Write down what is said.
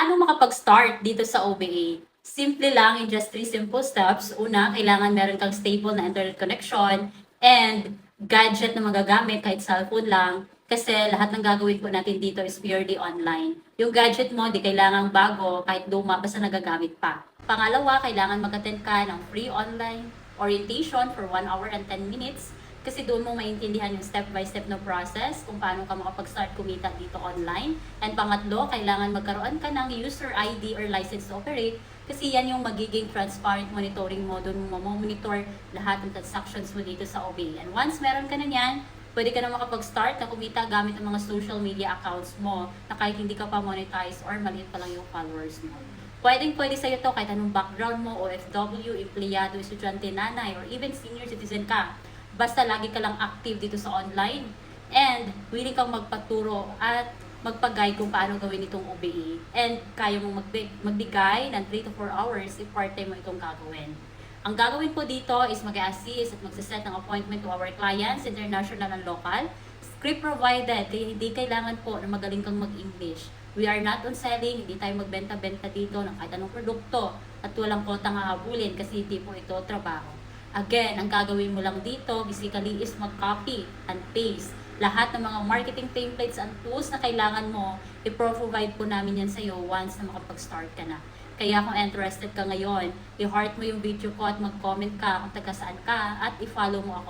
Paano makapag-start dito sa OBA? Simple lang in just 3 simple steps. Una, kailangan meron kang stable na internet connection and gadget na magagamit kahit cellphone lang. Kasi lahat ng gagawin po natin dito is purely online. Yung gadget mo, di kailangang bago, kahit luma, basta nagagamit pa. Pangalawa, kailangan mag-attend ka ng free online orientation for 1 hour and 10 minutes kasi doon mo maintindihan yung step-by-step na process kung paano ka makapag-start kumita dito online. And pangatlo, kailangan magkaroon ka ng user ID or license to operate kasi yan yung magiging transparent monitoring mo. Doon mo monitor lahat ng transactions mo dito sa OBA. And once meron ka na yan, pwede ka na makapag-start na kumita gamit ang mga social media accounts mo na kahit hindi ka pa monetize or maliit pa lang yung followers mo. Pwede sa'yo to kahit anong background mo, OFW, empleyado, estudyante, nanay, or even senior citizen ka. Basta lagi ka lang active dito sa online and willing kang magpaturo at magpag-guide kung paano gawin itong OBE. And kaya mong magbigay ng 3 to 4 hours if part-time mo itong gagawin. Ang gagawin po dito is mag-assist at magsiset ng appointment to our clients, international and local. Script provided, kaya hindi kailangan po na magaling kang mag-English. We are not on selling, hindi tayo magbenta-benta dito ng kahit anong produkto at walang kotang hahabulin kasi hindi po ito trabaho. Again, ang gagawin mo lang dito basically is mag-copy and paste. Lahat ng mga marketing templates and tools na kailangan mo, i-provide po namin yan sa'yo once na makapag-start ka na. Kaya kung interested ka ngayon, i-heart mo yung video ko at mag-comment ka kung taga saan ka at i-follow mo ako.